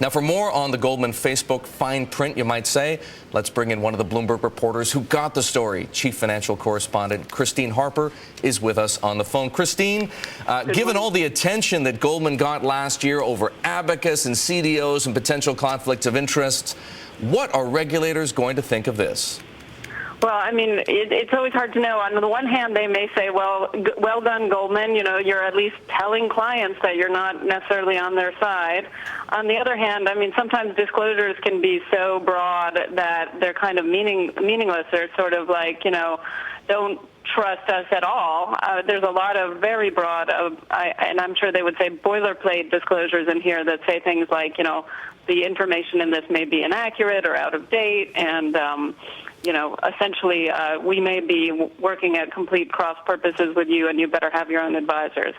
Now, for more on the Goldman Facebook fine print, you might say, let's bring in one of the Bloomberg reporters who got the story. Chief Financial Correspondent Christine Harper is with us on the phone. Christine, given all the attention that Goldman got last year over abacus and CDOs and potential conflicts of interest, what are regulators going to think of this? Well, I mean, it's always hard to know. On the one hand, they may say, well done, Goldman. You know, you're at least telling clients that you're not necessarily on their side. On the other hand, I mean, sometimes disclosures can be so broad that they're kind of meaningless. They're sort of like, you know, don't trust us at all. There's a lot of very broad, and I'm sure they would say boilerplate disclosures in here that say things like, you know, the information in this may be inaccurate or out of date, and you know, essentially, we may be working at complete cross purposes with you, and you better have your own advisors.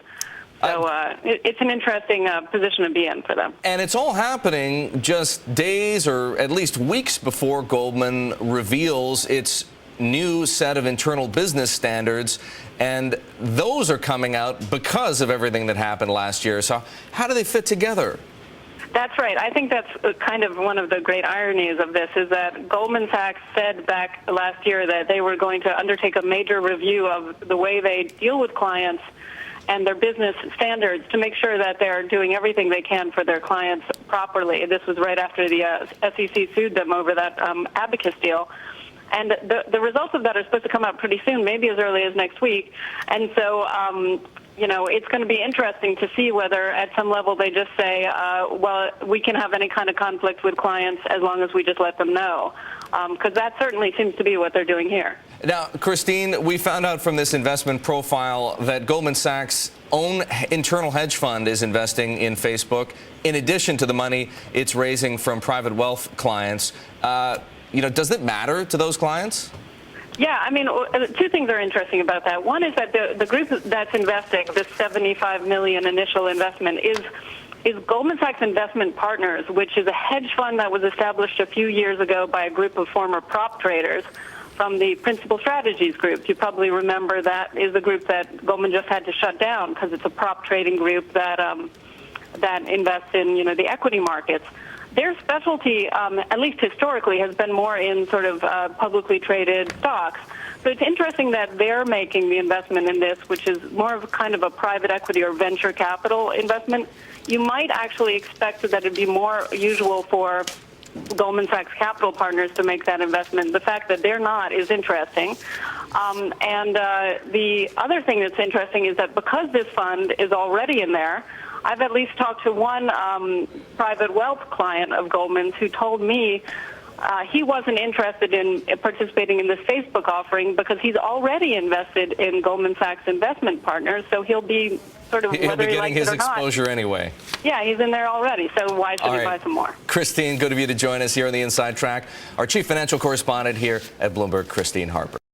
So it's an interesting position to be in for them. And it's all happening just days or at least weeks before Goldman reveals its new set of internal business standards, and those are coming out because of everything that happened last year. So how do they fit together? That's right. I think that's kind of one of the great ironies of this, is that Goldman Sachs said back last year that they were going to undertake a major review of the way they deal with clients and their business standards to make sure that they're doing everything they can for their clients properly. This was right after the SEC sued them over that abacus deal. And the results of that are supposed to come out pretty soon, maybe as early as next week. And so, you know, it's going to be interesting to see whether at some level they just say, well, we can have any kind of conflict with clients as long as we just let them know. Because that certainly seems to be what they're doing here. Now, Christine, we found out from this investment profile that Goldman Sachs' own internal hedge fund is investing in Facebook, in addition to the money it's raising from private wealth clients. You know, does it matter to those clients? Yeah, I mean, two things are interesting about that. One is that the group that's investing, this $75 million initial investment, is Goldman Sachs Investment Partners, which is a hedge fund that was established a few years ago by a group of former prop traders from the Principal Strategies Group. You probably remember that is the group that Goldman just had to shut down because it's a prop trading group that that invests in, you know, the equity markets. Their specialty, at least historically, has been more in sort of publicly traded stocks. So it's interesting that they're making the investment in this, which is more of kind of a private equity or venture capital investment. You might actually expect that it'd be more usual for Goldman Sachs Capital Partners to make that investment. The fact that they're not is interesting. And the other thing that's interesting is that because this fund is already in there, I've at least talked to one private wealth client of Goldman's who told me he wasn't interested in participating in this Facebook offering because he's already invested in Goldman Sachs Investment Partners, so he'll be sort of, he'll be getting his it or exposure not. Anyway. Yeah, he's in there already, so why should he buy some more? Christine, good of you to join us here on the Inside Track. Our Chief Financial Correspondent here at Bloomberg, Christine Harper.